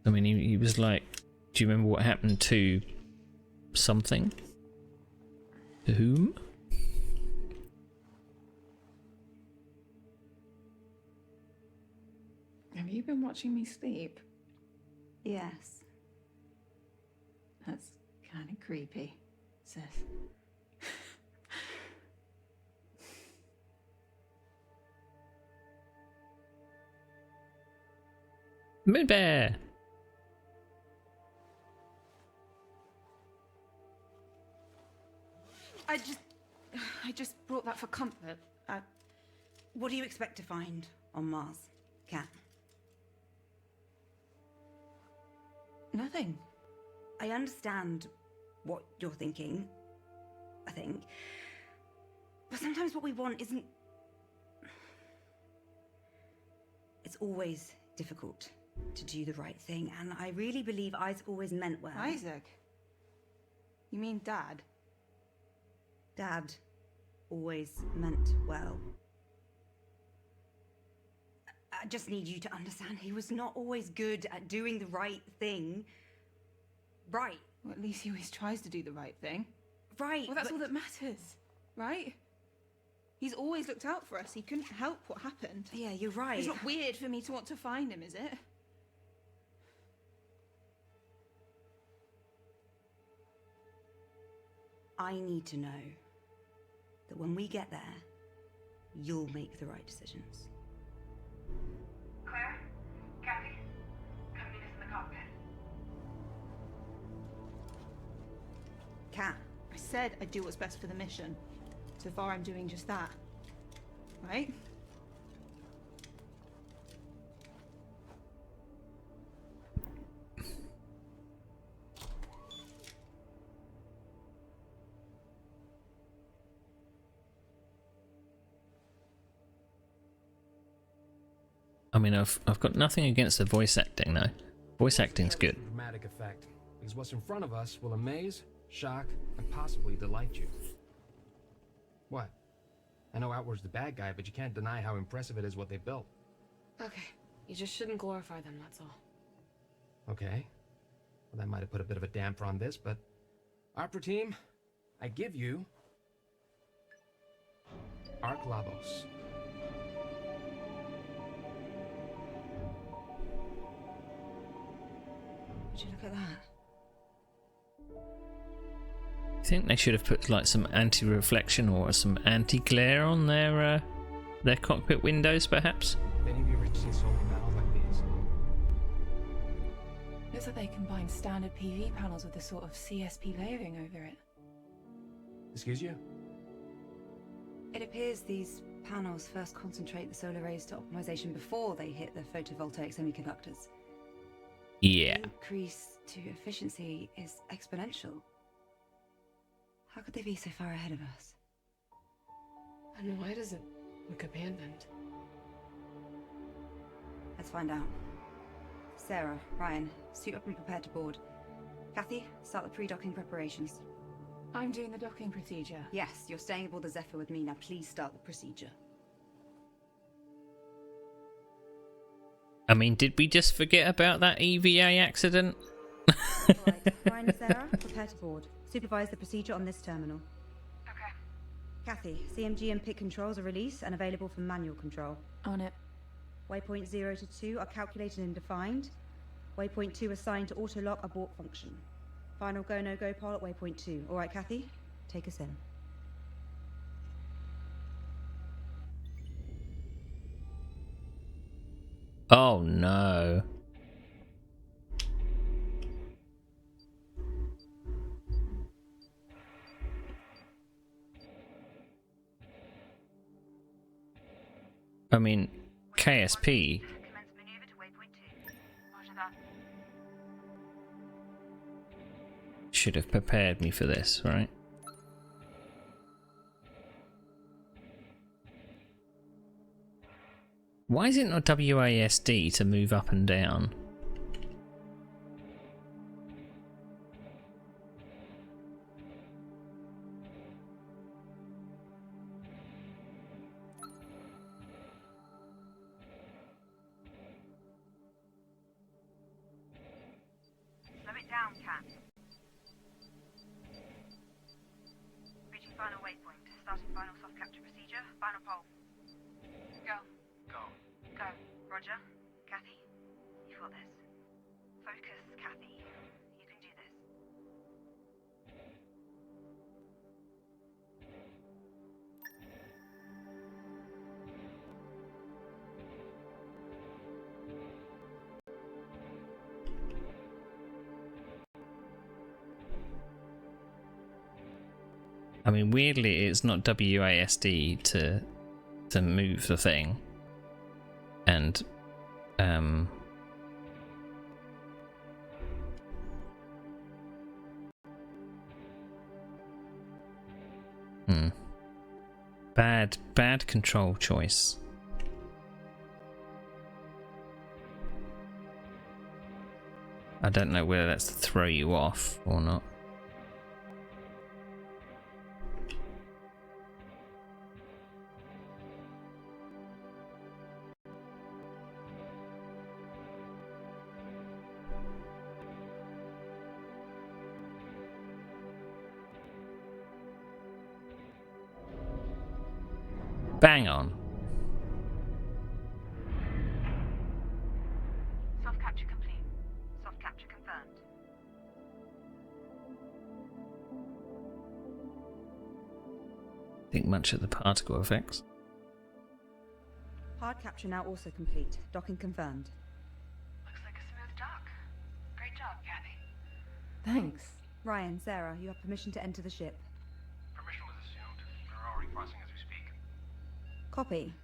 I mean, he was like, do you remember what happened to something? To whom? Have you been watching me sleep? Yes. That's kind of creepy, sis. Moon Bear! I just brought that for comfort. What do you expect to find on Mars, Cat? Nothing. I understand what you're thinking, I think. But sometimes what we want isn't... It's always difficult to do the right thing, and I really believe Isaac always meant well. Isaac? You mean Dad? Dad always meant well. I just need you to understand he was not always good at doing the right thing. Right. Well, at least he always tries to do the right thing. Right. Well, that's all that matters, right? He's always looked out for us. He couldn't help what happened. Yeah, you're right. It's not weird for me to want to find him, is it? I need to know that when we get there, you'll make the right decisions. Claire? Kathy? Come meet us in the cockpit. Cat. I said I'd do what's best for the mission. So far, I'm doing just that. Right? I mean, I've got nothing against the voice acting though. Voice acting's good. Dramatic effect, because what's in front of us will amaze, shock, and possibly delight you. What? I know Outward's the bad guy, but you can't deny how impressive it is what they built. Okay, you just shouldn't glorify them, that's all. Okay. Well, that might have put a bit of a damper on this, but... Opera team, I give you... Ark Labos. Would you look at that? I think they should have put like some anti-reflection or some anti-glare on their cockpit windows, perhaps. Have any of you ever seen solar panels like these? Looks like they combine standard PV panels with a sort of CSP layering over it. Excuse you? It appears these panels first concentrate the solar rays to optimization before they hit the photovoltaic semiconductors. Yeah. The increase to efficiency is exponential. How could they be so far ahead of us? And why does it look abandoned? Let's find out. Sarah, Ryan, suit up and prepare to board. Kathy, start the pre-docking preparations. I'm doing the docking procedure. Yes, you're staying aboard the Zephyr with me. Now please start the procedure. I mean, did we just forget about that EVA accident? Alright, Ryan and Sarah, prepare to board. Supervise the procedure on this terminal. Okay. Kathy, CMG and PIC controls are released and available for manual control. On it. Waypoint 0 to 2 are calculated and defined. Waypoint 2 assigned to auto-lock abort function. Final go, no-go poll at waypoint 2. Alright, Kathy, take us in. Oh no. I mean, KSP. Commence maneuver to waypoint 2. Roger that. Should have prepared me for this, right? Why is it not WASD to move up and down? Final waypoint. Starting final soft capture procedure. Final pole. Go. Go. Go. Roger. Kathy, you've got this. Focus, Kathy. You can do this. I mean, weirdly, it's not WASD to move the thing, and bad control choice. I don't know whether that's to throw you off or not. Bang on. Soft capture complete. Soft capture confirmed. Think much of the particle effects. Hard capture now also complete. Docking confirmed. Looks like a smooth dock. Great job, Kathy. Thanks. Ryan, Sarah, you have permission to enter the ship. Permission was assumed. We're already crossing as we speak. Copy.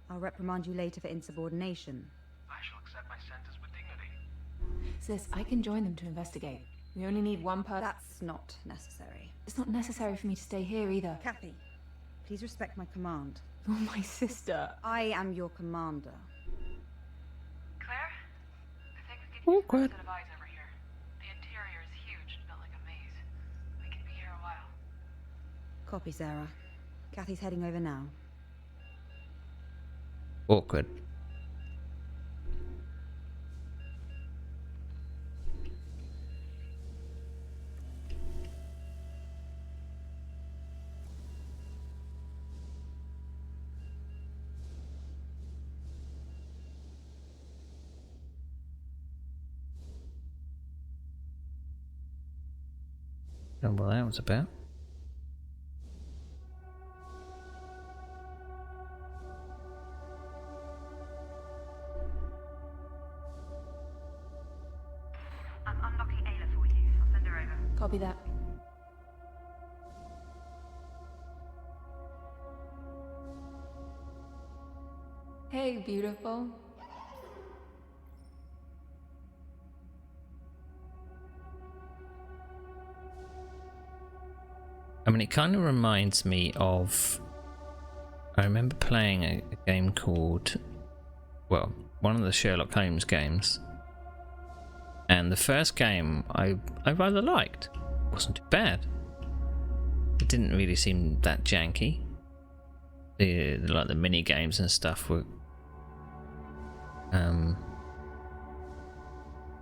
I'll reprimand you later for insubordination. I shall accept my sentence with dignity. Sis, I can join them to investigate. We only need one person. That's not necessary. It's not necessary for me to stay here either. Kathy, please respect my command. You're my sister. I am your commander. Claire? I think we can use a set of eyes over here. The interior is huge and built like a maze. We can be here a while. Copy, Sarah. Kathy's heading over now. Awkward. Don't know what that was about. I'm unlocking Ayla for you. I'll send her over. Copy that. Hey, beautiful. I mean, it kind of reminds me of... I remember playing a game called... Well, one of the Sherlock Holmes games. And the first game I rather liked. It wasn't too bad. It didn't really seem that janky. Like the mini games and stuff were... not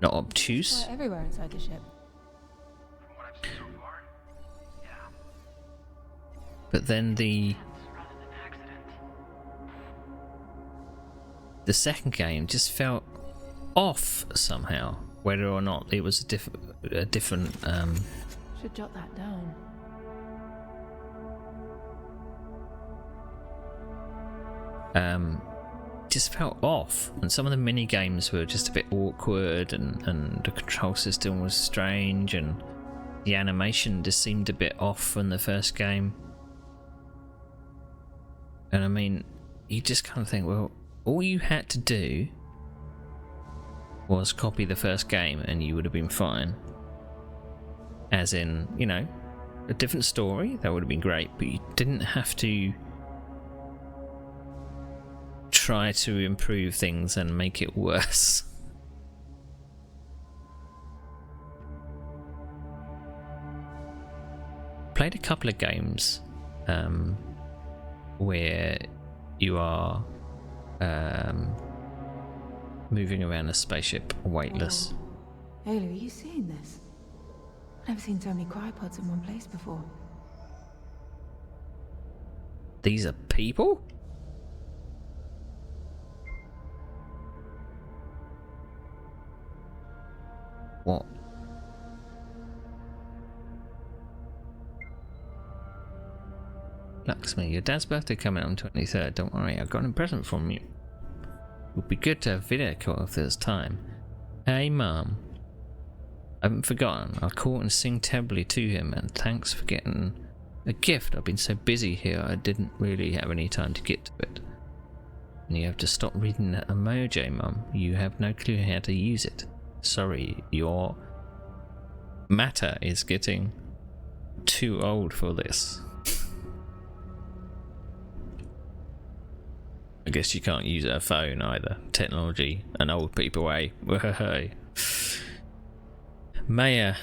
obtuse. Fly everywhere inside the ship. From what I've seen so far, yeah. But then the Rather than accident. second game just felt off somehow. Whether or not it was a different Should jot that down. just felt off, and some of the mini games were just a bit awkward, and the control system was strange, and the animation just seemed a bit off from the first game. And I mean, you just kind of think, well, all you had to do was copy the first game and you would have been fine. As in, you know, a different story, that would have been great, but you didn't have to try to improve things and make it worse. Played a couple of games where you are moving around a spaceship weightless. Oh. Ayla, are you seeing this? I've never seen so many cryopods in one place before. These are people? What? Lakshmi, your dad's birthday coming on 23rd. Don't worry, I've got a present from you. Would be good to have video call if there's time. Hey, Mum. I haven't forgotten. I'll call and sing terribly to him, and thanks for getting a gift. I've been so busy here, I didn't really have any time to get to it. And you have to stop reading that emoji, Mum. You have no clue how to use it. Sorry, your matter is getting too old for this. I guess you can't use a phone either. Technology and old people, eh? Maya,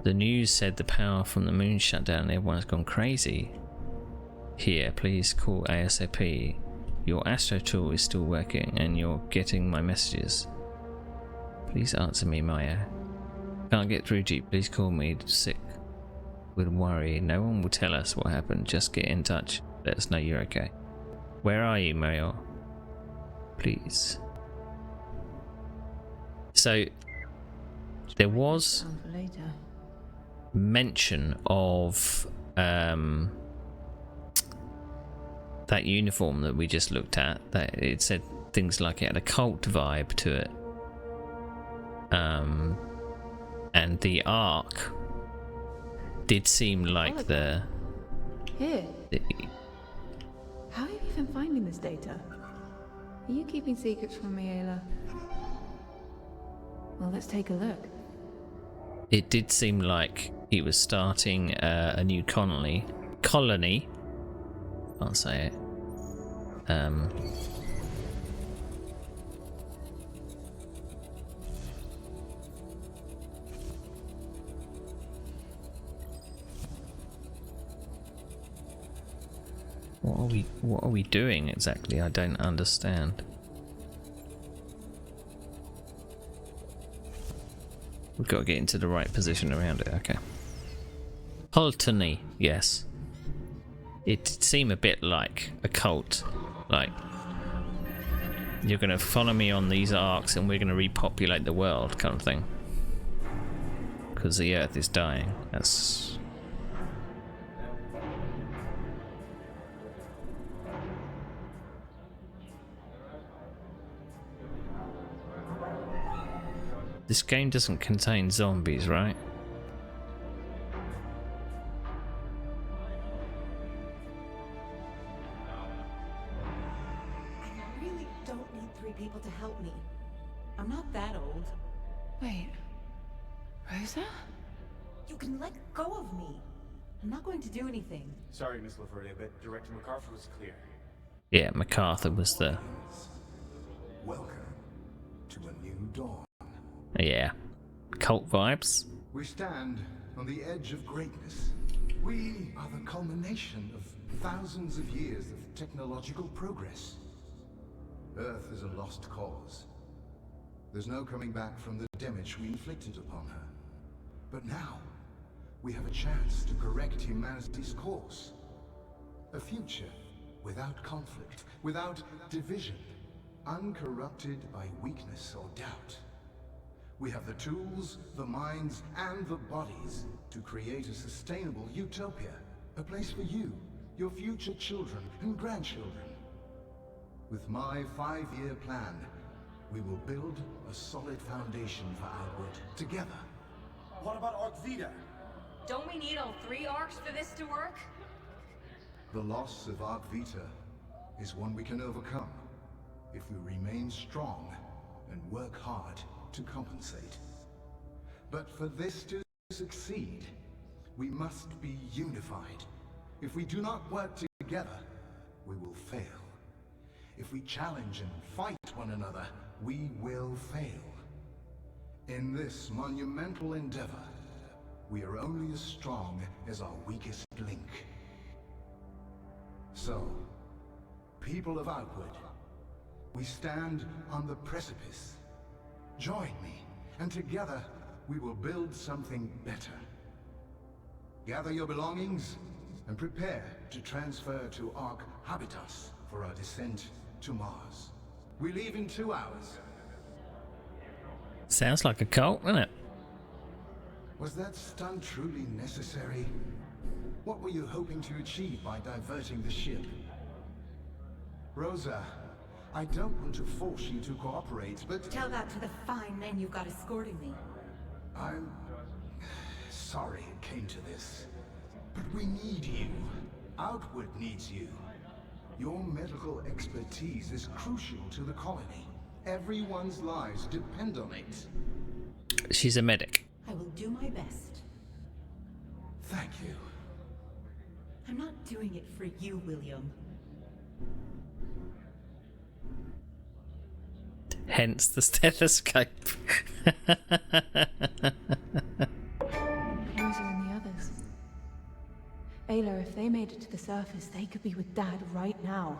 the news said the power from the moon shut down and everyone's gone crazy. Here, please call ASAP. Your Astro tool is still working and you're getting my messages. Please answer me, Maya. Can't get through to you. Please call me. Sick with worry. No one will tell us what happened. Just get in touch. Let us know you're okay. Where are you, Maya? Please. So there was mention of that uniform that we just looked at. That it said things like it had a cult vibe to it. And the arc did seem like the Here. How are you even finding this data? Are you keeping secrets from me, Ayla? Well, let's take a look. It did seem like he was starting a new colony. Can't say it. What are we doing exactly? I don't understand. We've got to get into the right position around it, okay. Colony, yes. It did seem a bit like a cult. Like, you're going to follow me on these arcs and we're going to repopulate the world kind of thing. Because the Earth is dying. That's... This game doesn't contain zombies, right? I really don't need 3 people to help me. I'm not that old. Wait. Rosa? You can let go of me. I'm not going to do anything. Sorry, Miss Laverde, but Director MacArthur was clear. Yeah, MacArthur was the... Welcome to a new dawn. Yeah. Cult vibes. We stand on the edge of greatness. We are the culmination of thousands of years of technological progress. Earth is a lost cause. There's no coming back from the damage we inflicted upon her. But now, we have a chance to correct humanity's course. A future without conflict, without division, uncorrupted by weakness or doubt. We have the tools, the minds, and the bodies to create a sustainable utopia. A place for you, your future children and grandchildren. With my 5-year plan, we will build a solid foundation for Outward together. What about Arc Vita? Don't we need all 3 arcs for this to work? The loss of Arc Vita is one we can overcome if we remain strong and work hard to compensate. But for this to succeed, we must be unified. If we do not work together, we will fail. If we challenge and fight one another, we will fail. In this monumental endeavor, we are only as strong as our weakest link. So, people of Outward, we stand on the precipice. Join me, and together we will build something better. Gather your belongings and prepare to transfer to Ark Habitas for our descent to Mars. We leave in 2 hours. Sounds like a cult, doesn't it? Was that stunt truly necessary? What were you hoping to achieve by diverting the ship? Rosa, I don't want to force you to cooperate, but... Tell that to the fine men you've got escorting me. I'm... sorry it came to this. But we need you. Outward needs you. Your medical expertise is crucial to the colony. Everyone's lives depend on it. She's a medic. I will do my best. Thank you. I'm not doing it for you, William. Hence the stethoscope. Rosa and the others. Ayla, if they made it to the surface, they could be with Dad right now.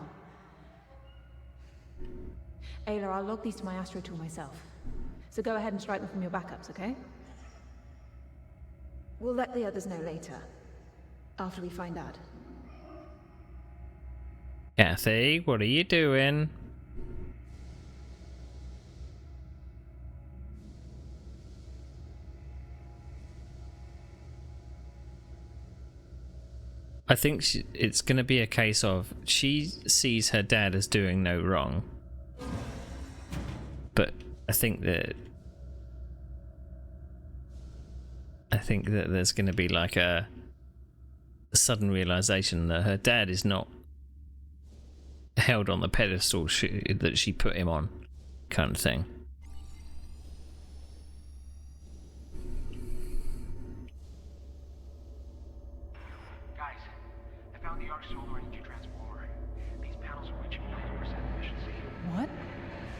Ayla, I'll log these to my Astro tool myself. So go ahead and strike them from your backups, okay? We'll let the others know later. After we find Dad. Kathy, what are you doing? I think it's going to be a case of she sees her dad as doing no wrong, but I think that there's going to be like a sudden realization that her dad is not held on the pedestal that she put him on, kind of thing. What?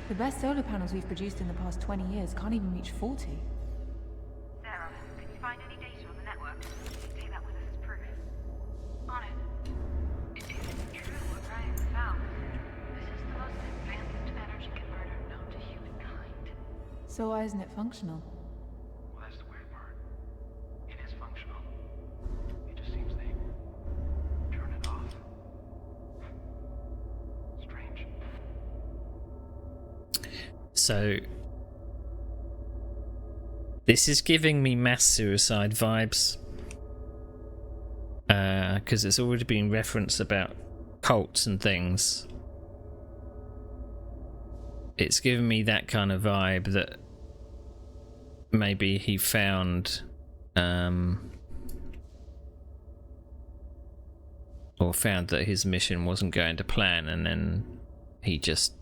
The best solar panels we've produced in the past 20 years can't even reach 40. Sarah, can you find any data on the network? Take that with us as proof. On it. It isn't true what Ryan found. This is the most advanced energy converter known to humankind. So why isn't it functional? Well, that's the weird part. It is functional. It just seems they turn it off. Strange. So this is giving me mass suicide vibes, because it's already been referenced about cults and things. It's giving me that kind of vibe that maybe he found or found that his mission wasn't going to plan, and then he just,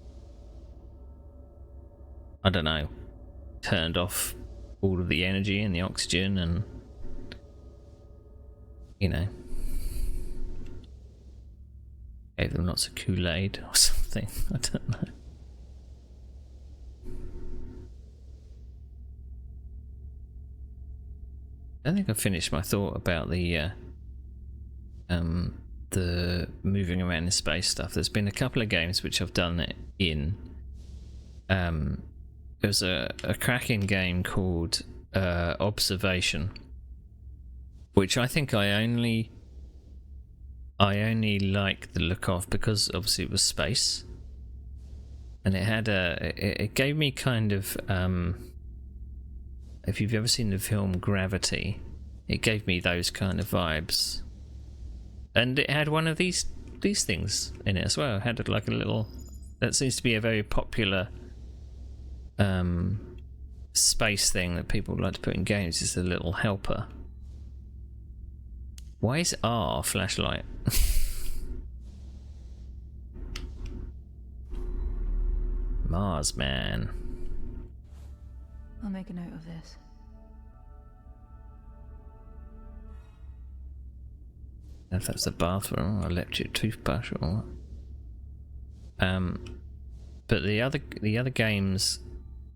I don't know, turned off all of the energy and the oxygen, and you know, gave them lots of Kool-Aid or something. I don't know. I don't think I finished my thought about the moving around in space stuff. There's been a couple of games which I've done it in. There was a cracking game called Observation, which I think I only like the look of because obviously it was space, and it had it gave me kind of if you've ever seen the film Gravity, it gave me those kind of vibes, and it had one of these things in it as well. It had like a little, that seems to be a very popular space thing that people like to put in games, is a little helper. Why is R flashlight? Mars man. I'll make a note of this. If that's the bathroom or electric toothbrush or what. But the other games,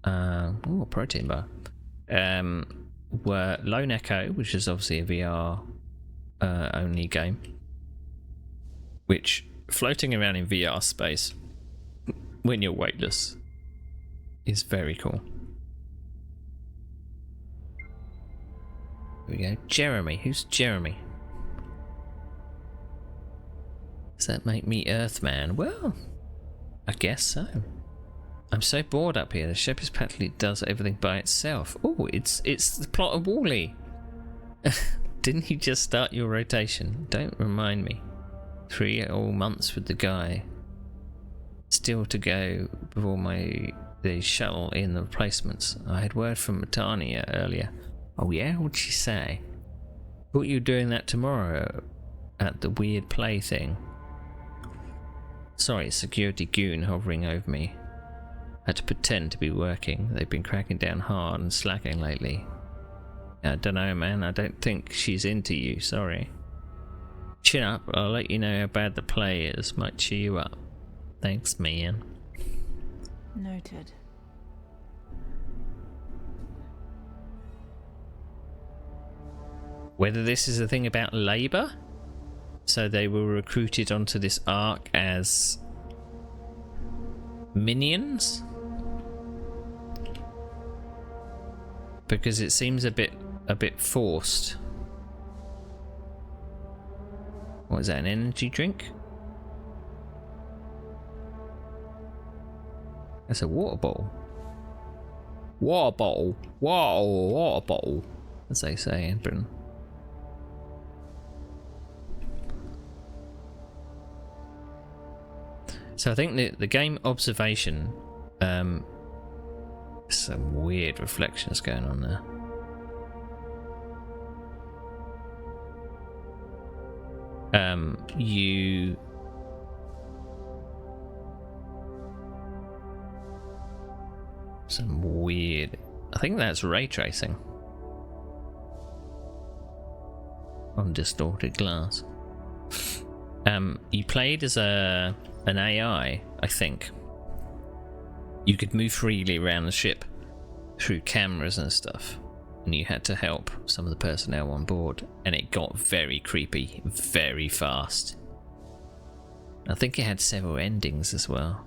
protein bar, were Lone Echo, which is obviously a VR only game, which floating around in VR space when you're weightless is very cool. Here we go. Jeremy. Who's Jeremy? Does that make me Earthman? Well, I guess so. I'm so bored up here. The Shepherd's practically does everything by itself. Oh, it's the plot of Wall-E. Didn't you just start your rotation? Don't remind me. 3 whole months with the guy. Still to go before the shuttle in the replacements. I had word from Matania earlier. Oh yeah, what'd she say? Thought you were doing that tomorrow at the weird play thing. Sorry, security goon hovering over me. Had to pretend to be working. They've been cracking down hard and slacking lately. I don't know, man. I don't think she's into you. Sorry. Chin up. I'll let you know how bad the play is. Might cheer you up. Thanks, man. Noted. Whether this is a thing about labour? So they were recruited onto this ark as minions? Because it seems a bit forced. What is that, an energy drink? That's a water bottle. Water bottle. Water bottle, as they say in Britain. So I think the game observation, some weird reflections going on there. You some weird. I think that's ray tracing on distorted glass. You played as an AI, I think. You could move freely around the ship through cameras and stuff, and you had to help some of the personnel on board, and it got very creepy very fast. I think it had several endings as well.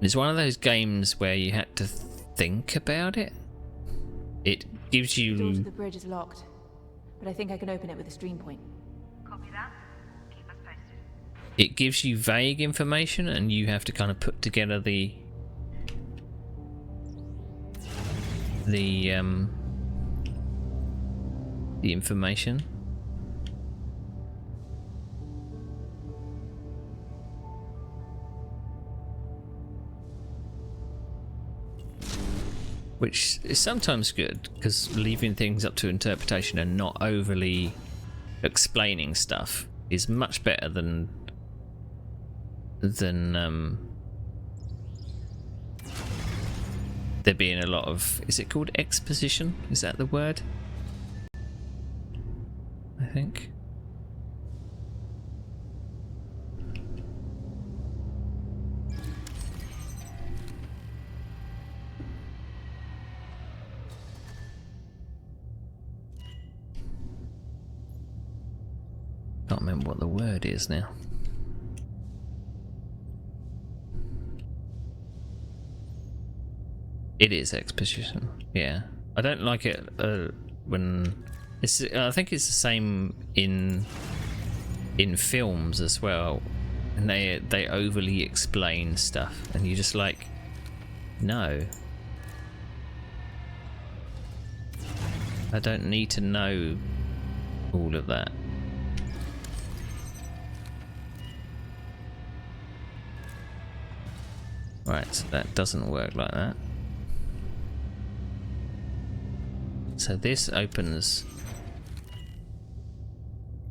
It's one of those games where you had to think about it. It gives you... The door to the bridge is locked, but I think I can open it with a stream point. Copy that. Keep us posted. It gives you vague information, and you have to kind of put together the information. Which is sometimes good, because leaving things up to interpretation and not overly explaining stuff is much better than there being a lot of... Is it called exposition? Is that the word? I think. Can't remember what the word is now. It is exposition. Yeah, I don't like it when it's. I think it's the same in films as well, and they overly explain stuff, and you're just like, no, I don't need to know all of that. Right, so that doesn't work like that. So this opens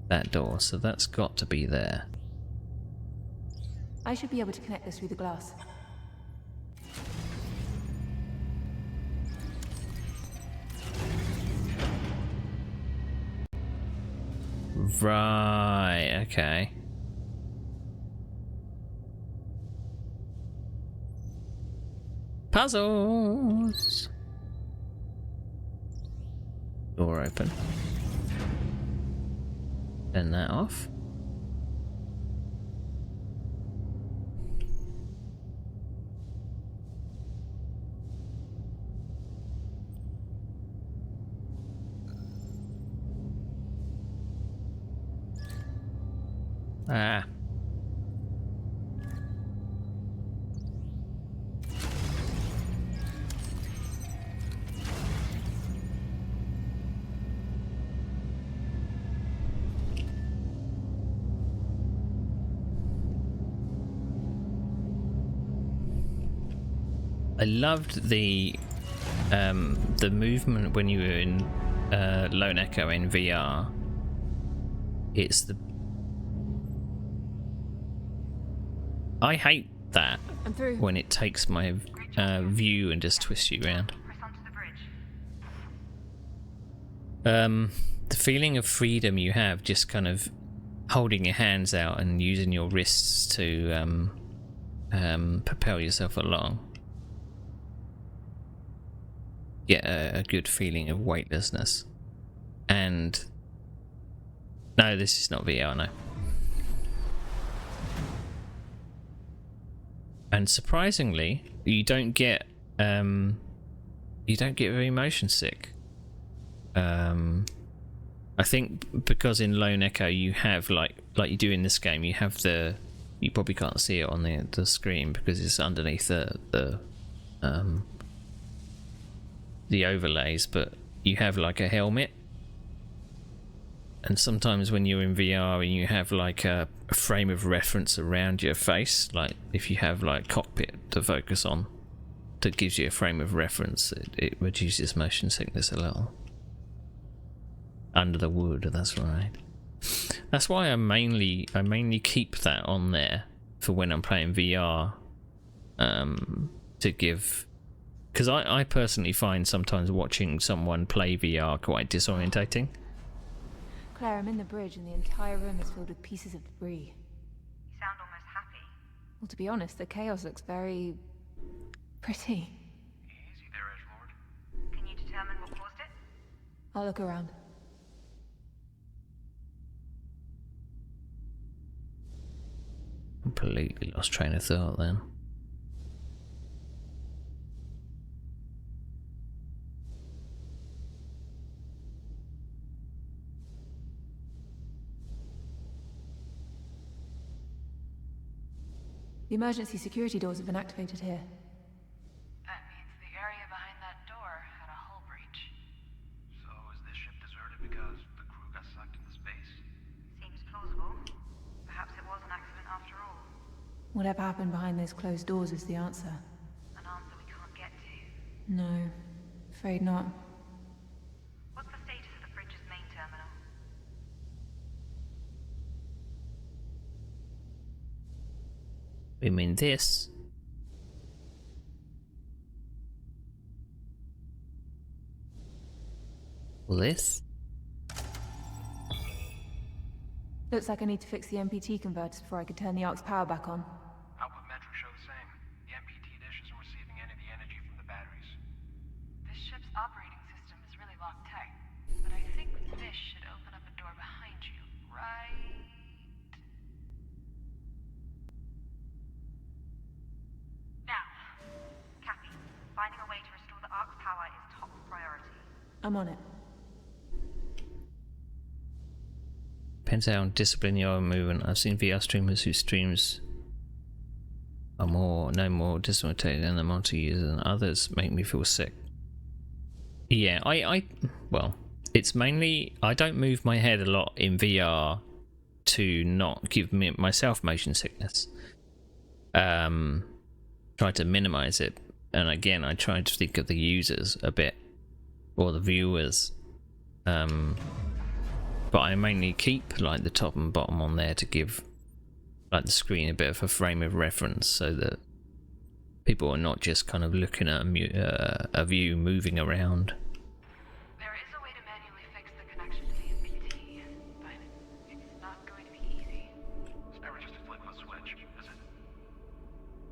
that door, so that's got to be there. I should be able to connect this through the glass. Right, okay. Puzzles! Door open. Turn that off. Ah. I loved the movement when you were in Lone Echo in VR. It's the I hate that I'm through. when it takes my view and just twists you around. The feeling of freedom you have just kind of holding your hands out and using your wrists to propel yourself along. Get a good feeling of weightlessness. And no, this is not VR, no. And surprisingly, you don't get very motion sick. I think because in Lone Echo you have like you do in this game, you have you probably can't see it on the screen because it's underneath the overlays, but you have like a helmet. And sometimes when you're in VR and you have like a frame of reference around your face, like if you have like cockpit to focus on that gives you a frame of reference, it reduces motion sickness a little. Under the wood, that's right. That's why I mainly keep that on there for when I'm playing VR, to give, because I personally find sometimes watching someone play VR quite disorientating. Claire, I'm in the bridge and the entire room is filled with pieces of debris. You sound almost happy. Well, to be honest, the chaos looks very pretty. Easy there, Edgelord. Can you determine what caused it? I'll look around. Completely lost train of thought then. The emergency security doors have been activated here. That means the area behind that door had a hull breach. So is this ship deserted because the crew got sucked into space? Seems plausible. Perhaps it was an accident after all. Whatever happened behind those closed doors is the answer. An answer we can't get to. No, afraid not. What's the status of the bridge's main terminal? We mean this. This? Looks like I need to fix the MPT converters before I can turn the Ark's power back on. Output metrics show the same. The MPT dish isn't receiving any of the energy from the batteries. This ship's operating system is really locked tight, but I think this should open up a door behind you, right? Now, Kathy, finding a way to restore the Ark's power is top priority. I'm on it. Depends how disciplined you are in movement. I've seen VR streamers whose streams are no more disorientated than the multi-user than others. Make me feel sick. Yeah, well, it's mainly I don't move my head a lot in VR to not give myself motion sickness. Try to minimize it, and again, I try to think of the users a bit or the viewers. But I mainly keep like the top and bottom on there to give like the screen a bit of a frame of reference so that people are not just kind of looking at a view moving around. There is a way to manually fix the connection to the MPT, but it's not going to be easy. It's never just a flip of a switch, is it?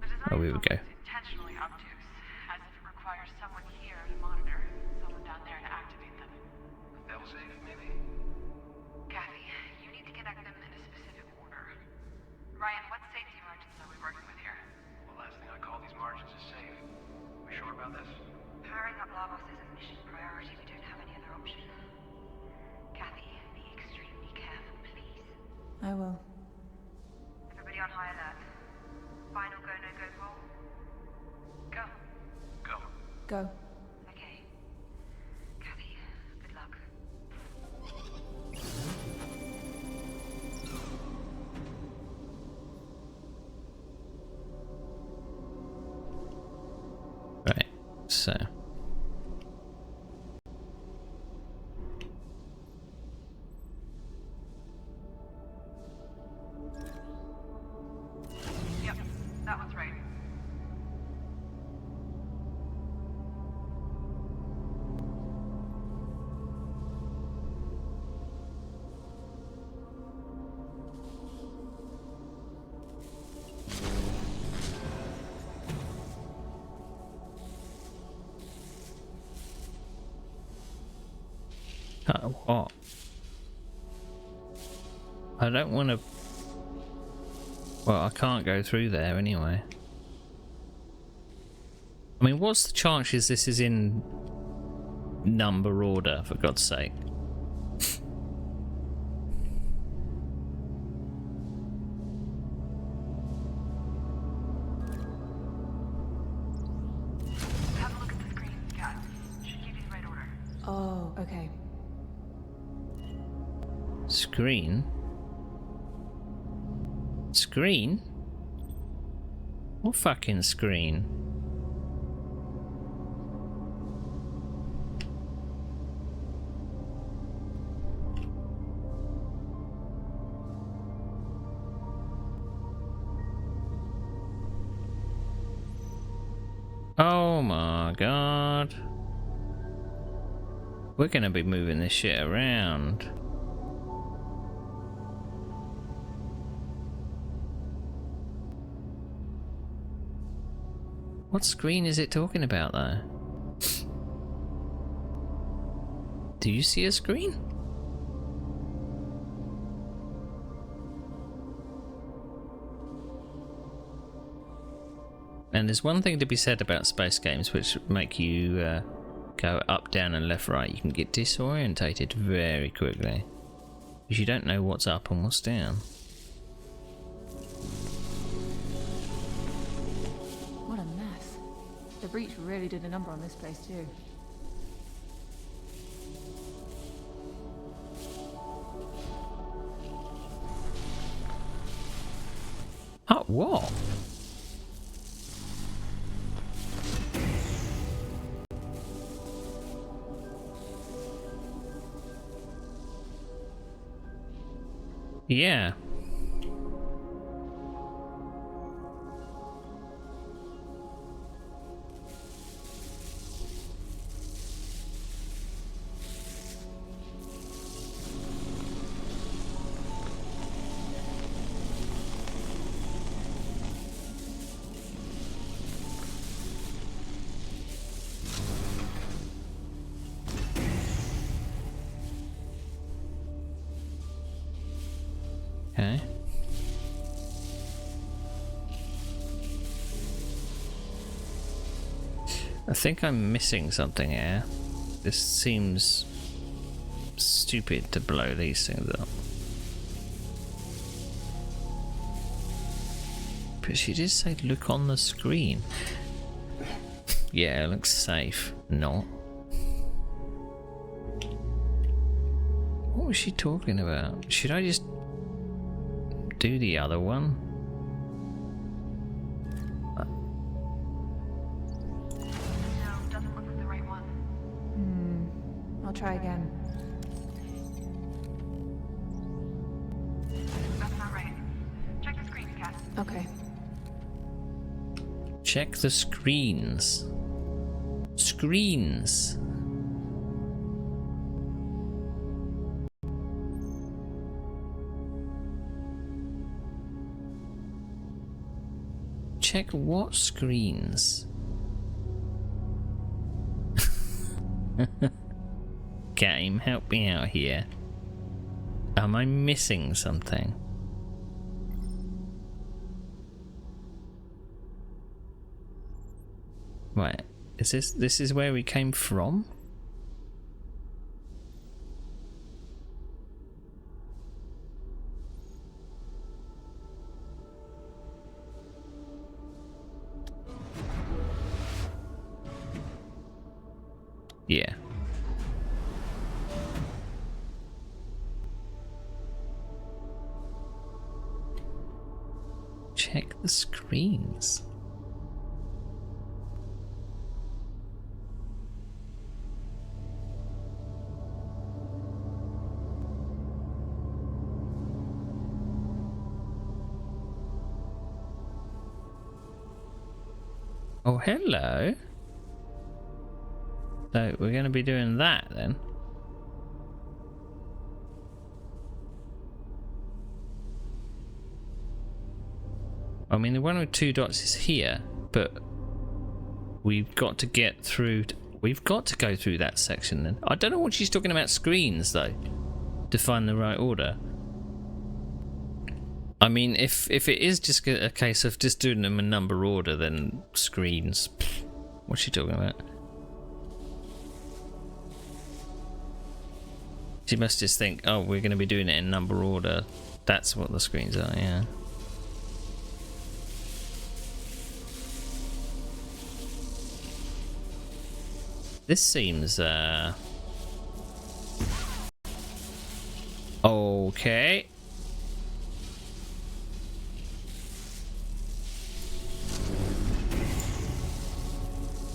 The design Oh, here we go. is intentionally obtuse, as if it requires someone here to monitor, someone down there to activate them. Failsafe, maybe? Kathy, you need to connect them in a specific order. Ryan, what safety margins are we working with here? The last thing I call these margins is safe. We sure about this? Powering up Lagos is a mission priority. We don't have any other option. Kathy, be extremely careful, please. I will. Go. Okay. Kathy, good luck. Right, so. Yep, that one's right. What? I don't want to. Well, I can't go through there anyway. I mean, what's the chances this is in number order, for God's sake? Have a look at the screen, Kat. Should give you the right order. Oh, okay. Screen? Screen? What fucking screen? Oh my god. We're gonna be moving this shit around. What screen is it talking about though? Do you see a screen? And there's one thing to be said about space games which make you go up, down and left, right. You can get disorientated very quickly because you don't know what's up and what's down. What a mess. The breach really did a number on this place too. Oh, what? Yeah. Okay. I think I'm missing something here. This seems stupid to blow these things up. But she did say look on the screen. Yeah, it looks safe. Not. What was she talking about? Should I just do the other one? No, doesn't look like the right one. I'll try again. That's not right. Check the screen, Kat. Okay. Check the screens. Screens. Check what screens? Game, help me out here. Am I missing something? Right, is this is where we came from? Yeah. Check the screens. Oh, hello. So we're going to be doing that then. I mean, the one with 2 dots is here, but we've got to get through. We've got to go through that section then. I don't know what she's talking about screens though, to find the right order. I mean, if it is just a case of just doing them in number order, then screens. Pfft, what's she talking about? She must just think, oh, we're going to be doing it in number order. That's what the screens are, yeah. This seems, okay.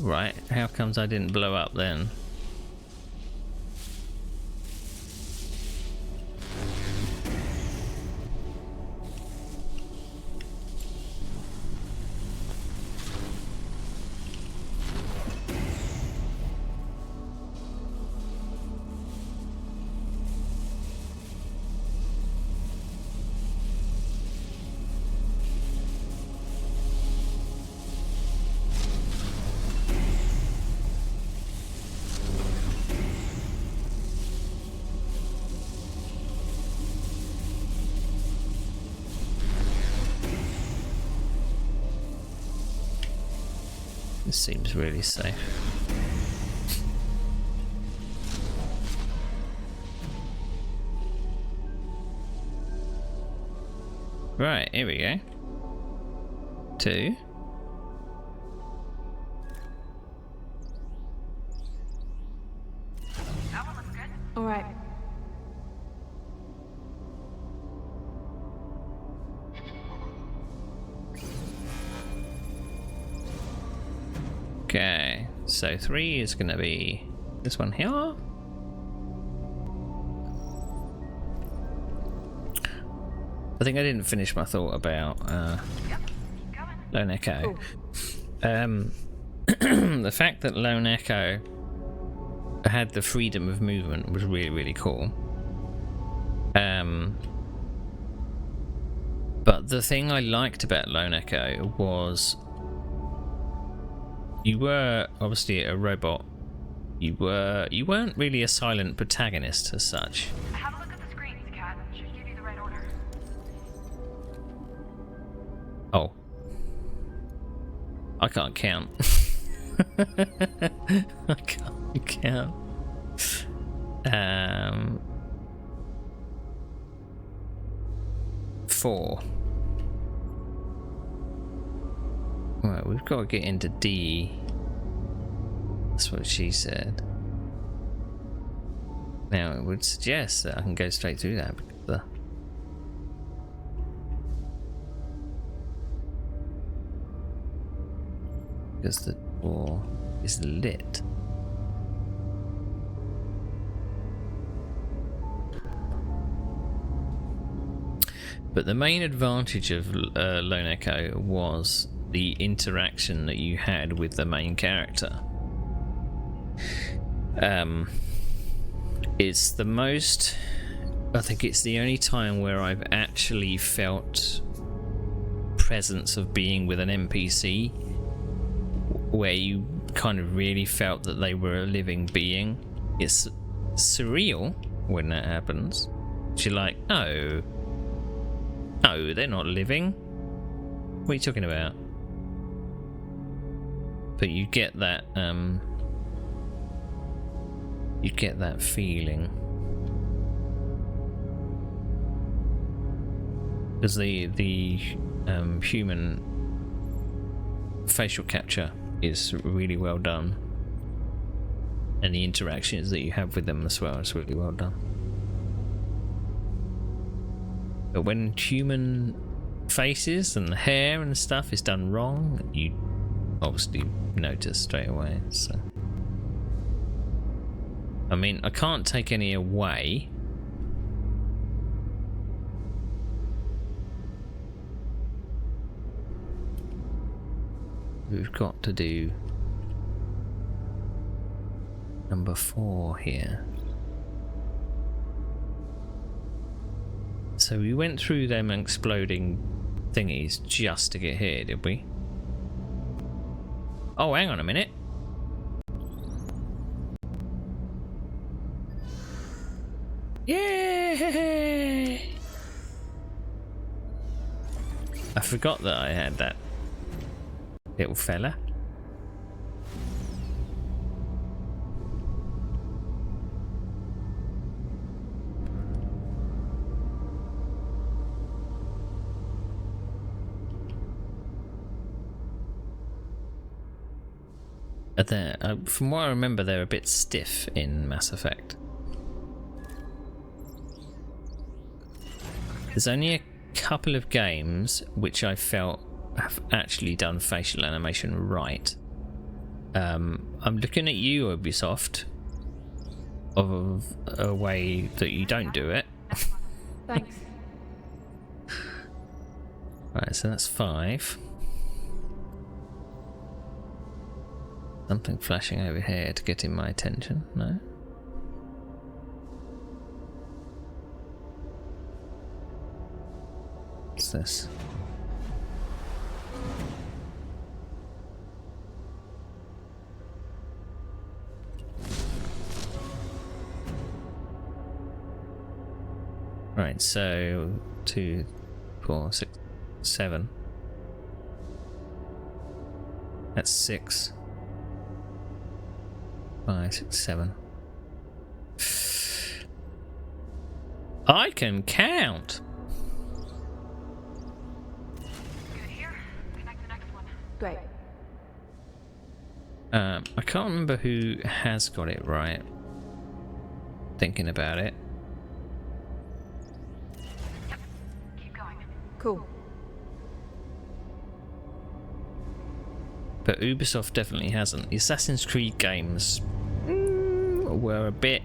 Right, how comes I didn't blow up then? This seems really safe. Right, here we go. 2. That one looks good. All right. Okay, so 3 is going to be this one here. I think I didn't finish my thought about Lone Echo. The fact that Lone Echo had the freedom of movement was really, really cool. But the thing I liked about Lone Echo was you were obviously a robot. You weren't really a silent protagonist as such. Have a look at the screens, Kat. Should give you the right order. Oh. I can't count. I can't count. 4. Right, we've got to get into D. That's what she said. Now it would suggest that I can go straight through that because the door is lit. But the main advantage of Lone Echo was the interaction that you had with the main character. It's the most... I think it's the only time where I've actually felt presence of being with an NPC where you kind of really felt that they were a living being. It's surreal when that happens. You're like, no, they're not living. What are you talking about? But you get that feeling. Because the human facial capture is really well done. And the interactions that you have with them as well is really well done. But when human faces and hair and stuff is done wrong, you obviously notice straight away. So, I mean, I can't take any away. We've got to do number 4 here. So we went through them exploding thingies just to get here, did we? Oh, hang on a minute. Yeah! I forgot that I had that little fella. From what I remember, they're a bit stiff in Mass Effect. There's only a couple of games which I felt have actually done facial animation right. I'm looking at you, Ubisoft, of a way that you don't do it. Thanks. Right, so that's 5. Something flashing over here to get in my attention. No? What's this? Right, so 2, 4, 6, 7. That's 6. 5, 6, 7. I can count. Good here. Connect the next one. Great. I can't remember who has got it right. Thinking about it. Yep. Keep going. Cool. But Ubisoft definitely hasn't. The Assassin's Creed games were a bit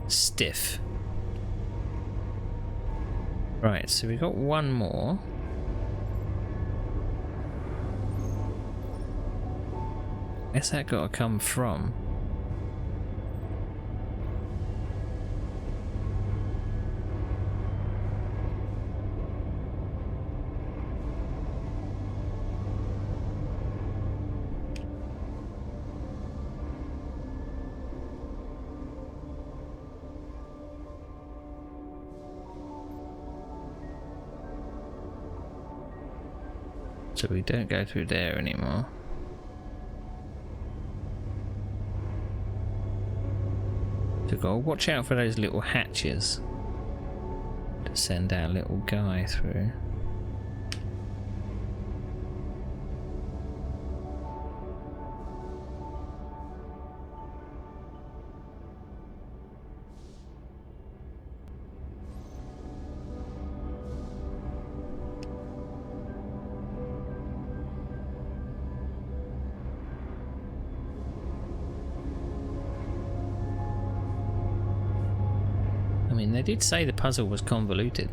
stiff. Right, so we got one more. Where's that got to come from? So we don't go through there anymore. So gotta watch out for those little hatches to send our little guy through. I mean, they did say the puzzle was convoluted.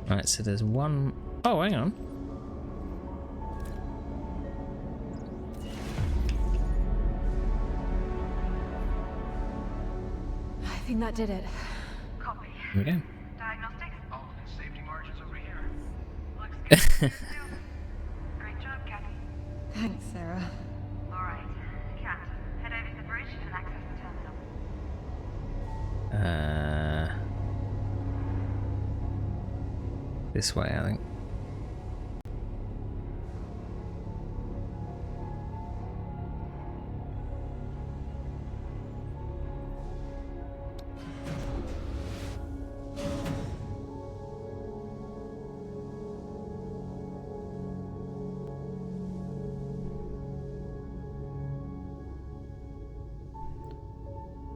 Right, so there's one... Oh, hang on. I think that did it. Copy. Here we go. Diagnostics? Oh, safety margins over here. Looks good. Great job, Kathy. Thanks, Sarah. Alright. Cat, head over to the bridge and access the terminal. This way, I think.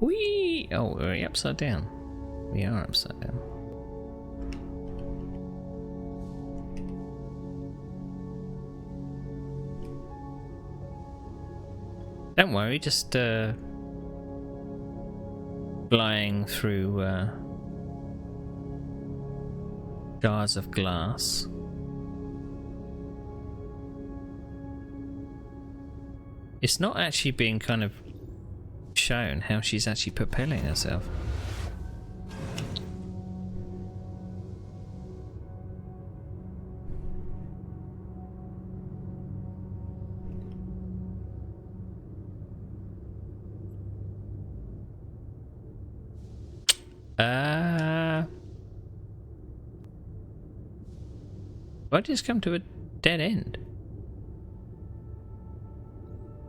Whee! Oh, we're upside down. We are upside down. Don't worry, just flying through jars of glass. It's not actually being kind of shown how she's actually propelling herself. I just come to a dead end.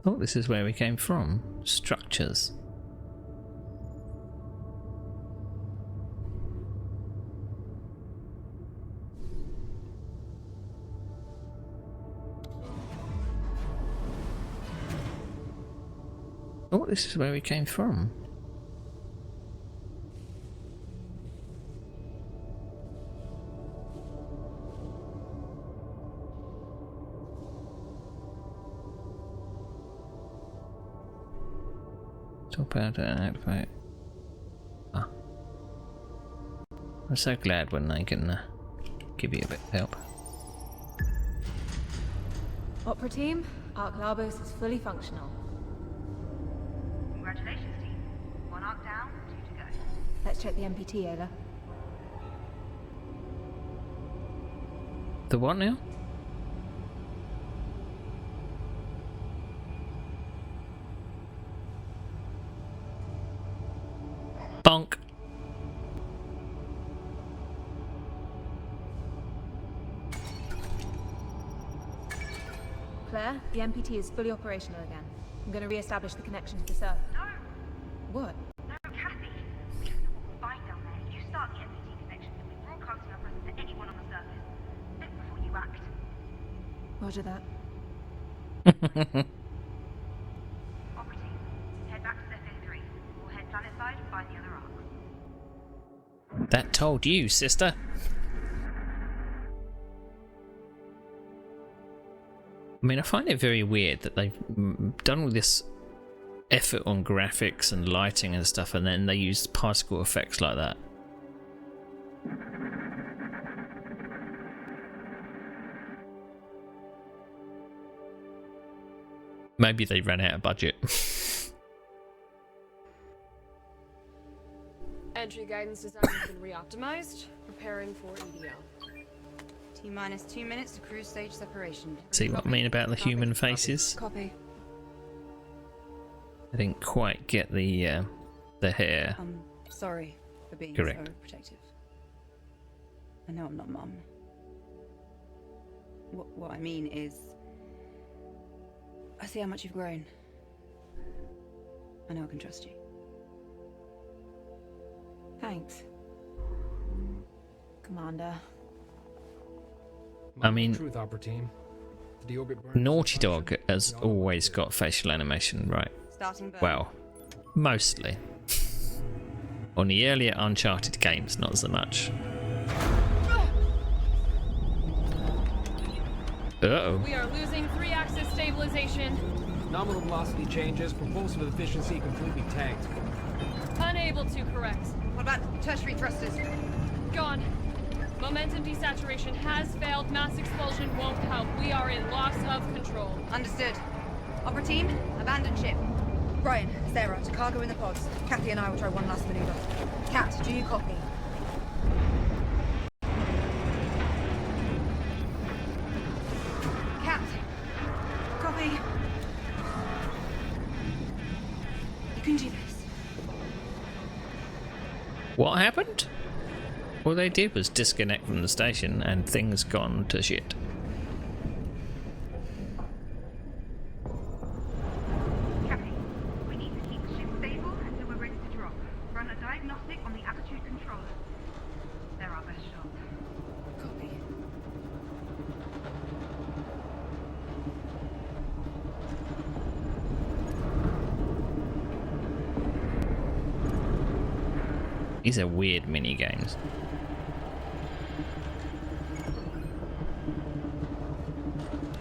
Oh, this is where we came from. Structures. Oh, this is where we came from. Top out and activate. Ah. I'm so glad when they can give you a bit of help. Opera team, Arc Labos is fully functional. Congratulations, team. 1 arc down, 2 to go. Let's check the MPT, Ayla. The what now? Bonk. Claire, the MPT is fully operational again. I'm going to re-establish the connection to the server. No! What? No, Kathy! We don't know what we'll find down there. You start the MPT connection and we broadcasting our presence to anyone on the surface. Think before you act. Roger that. Opera team, head back to ZA3. We'll head planet side and find the other arc. That told you, sister. I mean, I find it very weird that they've done all this effort on graphics and lighting and stuff, and then they use particle effects like that. Maybe they ran out of budget. Entry guidance design has been re-optimized. Preparing for EDL. T-minus 2 minutes to cruise stage separation. See what I mean about the human faces? Copy. I didn't quite get the hair. I'm sorry for being Correct. so protective. I know I'm not Mum. What I mean is, I see how much you've grown. I know I can trust you. Thanks, Commander. I mean, Truth, Opera team. Did the orbit burn Naughty Dog has always got facial animation right. Starting burn. Well, mostly. On the earlier Uncharted games, not so much. Uh-oh. We are losing 3-axis stabilization. Nominal velocity changes, propulsive efficiency completely tanked. Unable to correct. What about tertiary thrusters? Gone. Momentum desaturation has failed. Mass expulsion won't help. We are in loss of control. Understood. Opera team, abandon ship. Brian, Sarah, to cargo in the pods. Kathy and I will try one last maneuver. Kat, do you copy? Kat, copy. You can do this. What happened? All they did was disconnect from the station and things gone to shit. Kathy, we need to keep the ship stable until we're ready to drop. Run a diagnostic on the attitude controller. They're our best shot. Copy. These are weird mini games.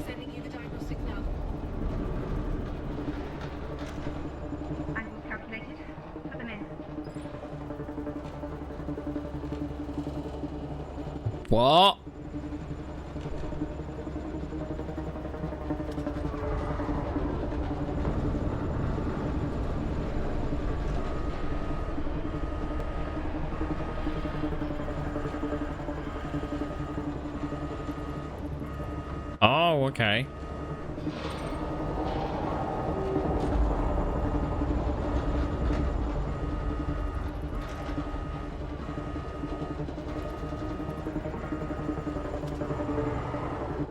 Sending you the diagnostic now. Angles calculated. Put them in. What? Oh, okay.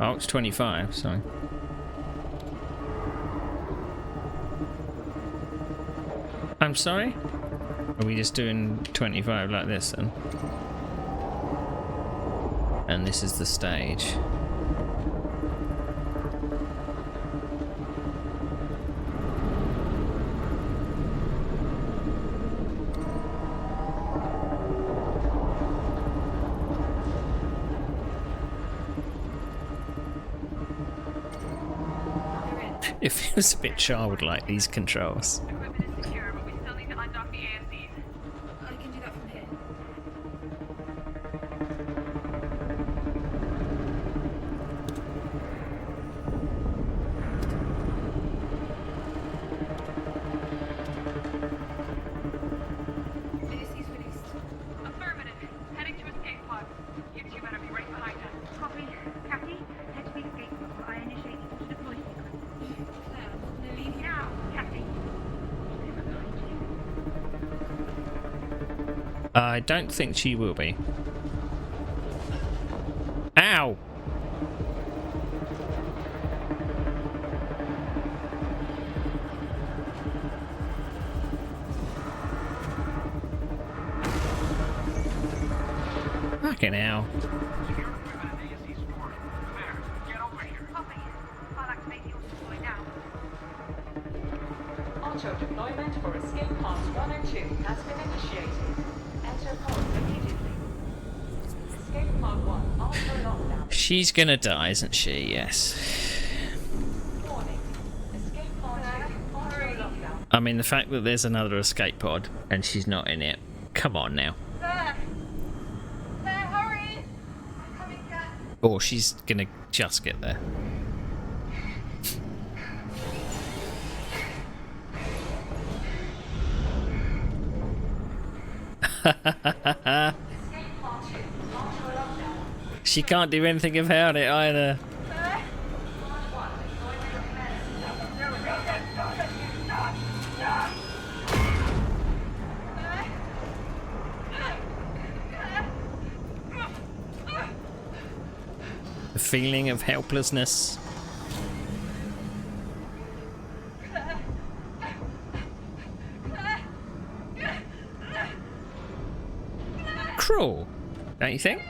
Oh, it's 25, sorry. I'm sorry? Are we just doing 25 like this then? And this is the stage. It feels a bit childlike, these controls. Equipment is secure, but we still need to undock the ASCs. I can do that from here. ASC's released. Affirmative. Heading to escape pod. You two better be right behind us. Copy. Kathy, head to the escape pod while I initiate the auto-deploy sequence. Claire, I'm gonna leave you. Now, Kathy. I don't think she will be. Ow! Fucking hell. Copy. I'll activate the auto-deploy now. Auto deployment for escape pods 1 and 2 has been initiated. Enter pods immediately. Escape pod 1 auto lockdown. She's gonna die, isn't she? Yes. Warning. Escape pod 2 auto lockdown. I mean, the fact that there's another escape pod and she's not in it. Come on now. Claire! Claire, hurry! I'm coming, Kat. Or she's gonna just get there. She can't do anything about it either. The feeling of helplessness. Cruel, don't you think?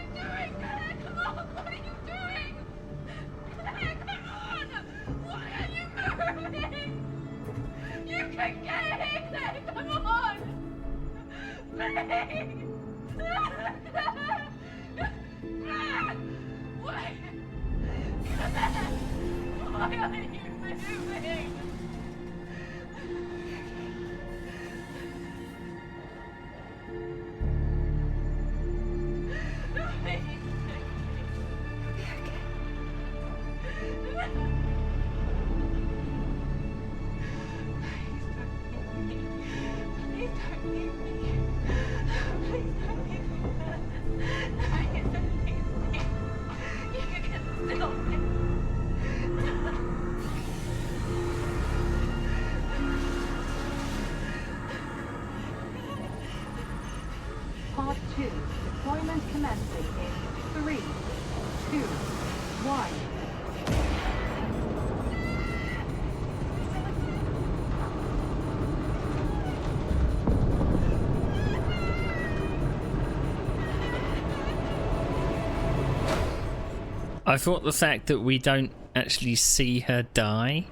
Pod 2 deployment commencing in 3, 2, 1. I thought the fact that we don't actually see her die,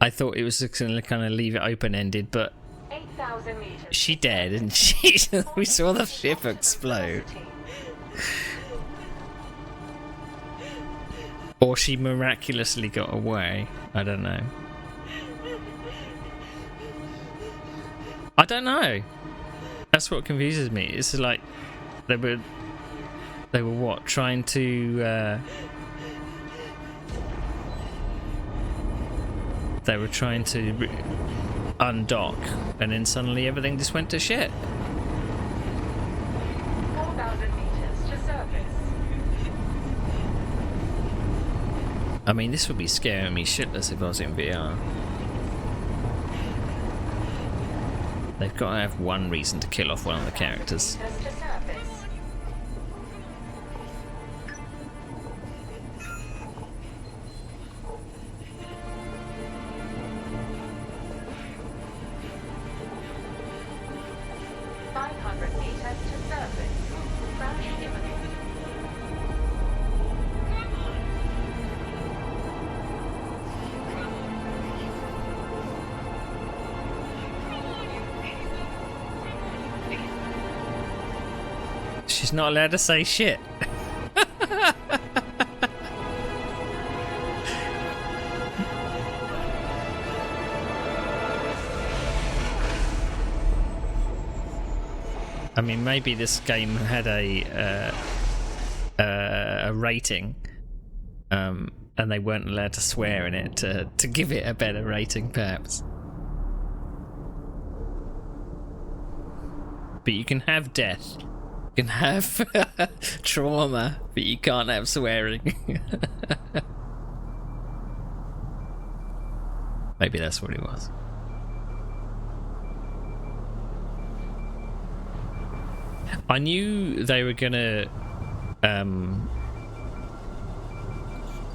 I thought it was just going to kind of leave it open-ended, but 8,000 meters. She dead, and she we saw the ship explode. Or she miraculously got away. I don't know. I don't know. That's what confuses me. It's like they were what, trying to they were trying to undock, and then suddenly everything just went to shit. 4,000 meters to surface. I mean, this would be scaring me shitless if I was in VR. They've got to have one reason to kill off one of the characters. Meters to surface. She's not allowed to say shit. I mean, maybe this game had a rating, and they weren't allowed to swear in it to give it a better rating, perhaps. But you can have death, you can have trauma, but you can't have swearing. Maybe that's what it was. I knew they were gonna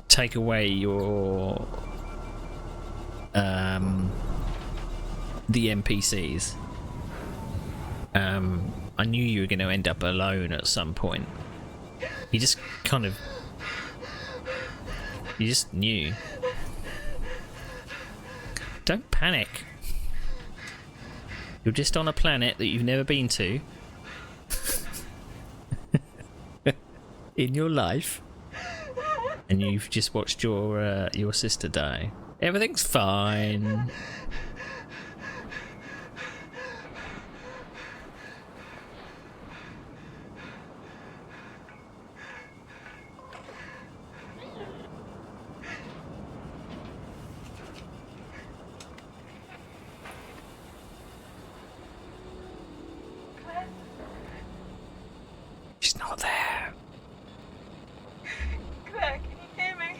take away your the NPCs. I knew you were going to end up alone at some point. You just knew. Don't panic. You're just on a planet that you've never been to in your life, and you've just watched your sister die. Everything's fine. She's not there. Claire, can you hear me?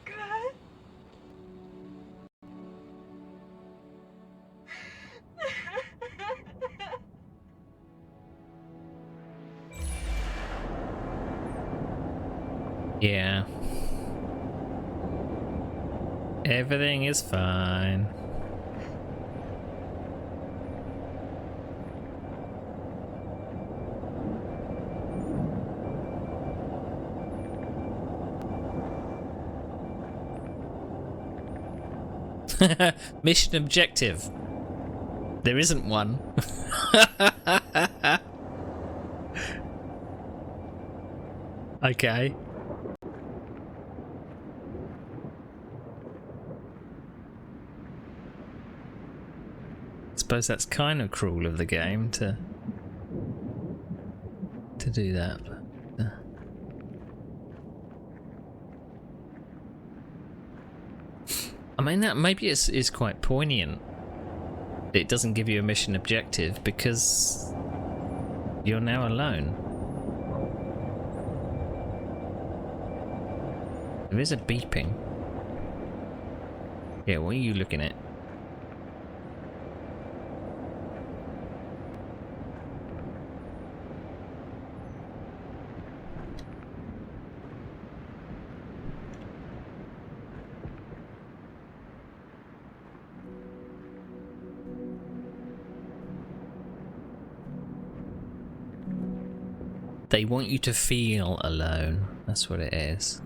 Claire? Yeah. Everything is fine. Mission objective. There isn't one. Okay. Suppose that's kind of cruel of the game to do that. But, I mean, that maybe is quite poignant. It doesn't give you a mission objective because you're now alone. There is a beeping. Yeah, what are you looking at? They want you to feel alone. That's what it is.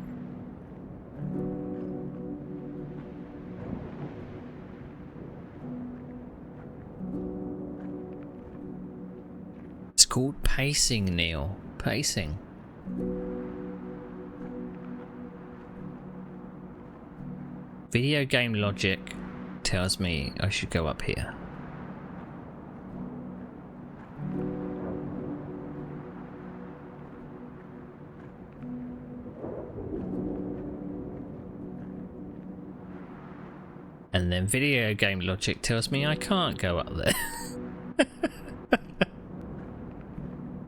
called pacing, Neil. Pacing. Video game logic tells me I should go up here. And then video game logic tells me I can't go up there.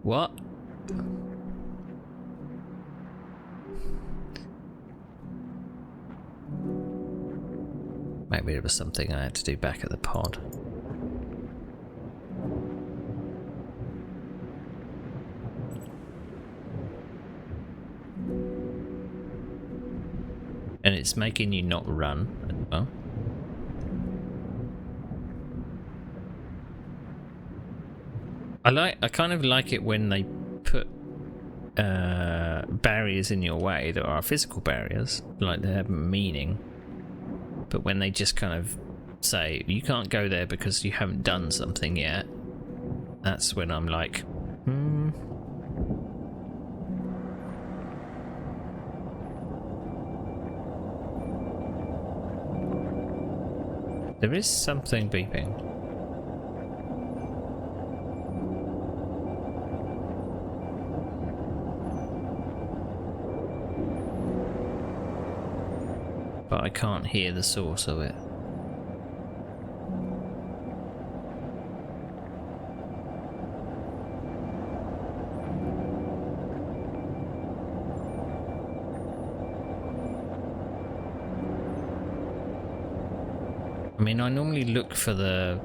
What? Maybe it was something I had to do back at the pod. And it's making you not run as well. I kind of like it when they put barriers in your way that are physical barriers, like they have meaning. But when they just kind of say you can't go there because you haven't done something yet, that's when I'm like, There is something beeping. But I can't hear the source of it. I mean, I normally look for the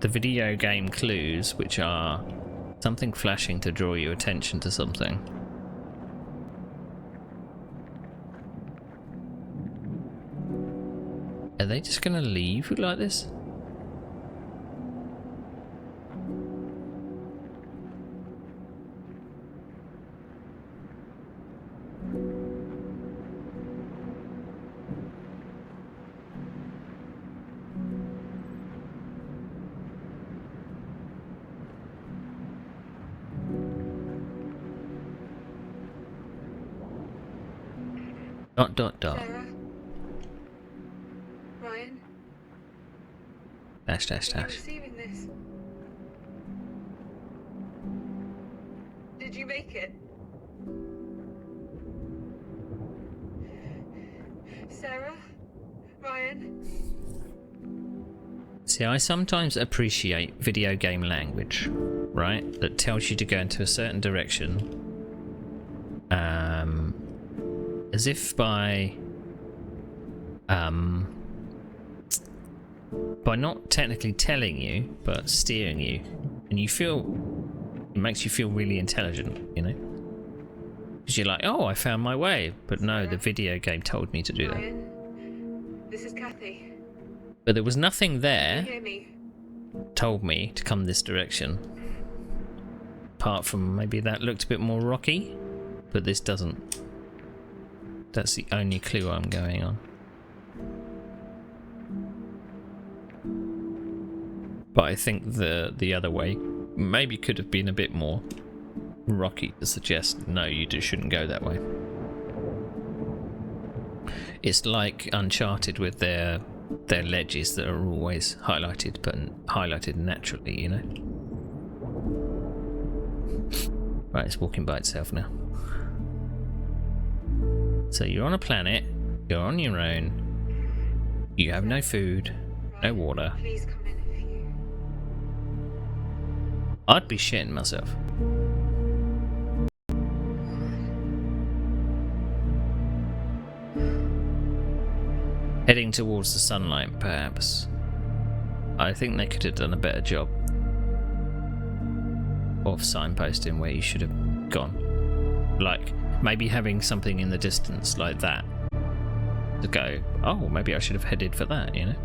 video game clues, which are something flashing to draw your attention to something. Are they just gonna leave like this? Dot dot dot. Sarah? Ryan? Dash dash Are you dash. receiving this? Did you make it? Sarah? Ryan? See, I sometimes appreciate video game language, right? That tells you to go into a certain direction. As if by not technically telling you, but steering you. And you feel, it makes you feel really intelligent, you know? Because you're like, oh, I found my way. But no, the video game told me to do that. Ryan? This is Kathy. But there was nothing there Can you hear me? told me to come this direction. Apart from maybe that looked a bit more rocky, but this doesn't. That's the only clue I'm going on. But I think the other way maybe could have been a bit more rocky to suggest no, you just shouldn't go that way. It's like Uncharted with their ledges that are always highlighted, but highlighted naturally, you know. Right, it's walking by itself now. So you're on a planet, you're on your own, you have no food, no water. Please come in if you... I'd be shitting myself. Heading towards the sunlight, perhaps. I think they could have done a better job of signposting where you should have gone. Like, maybe having something in the distance like that to go, oh, maybe I should have headed for that, you know?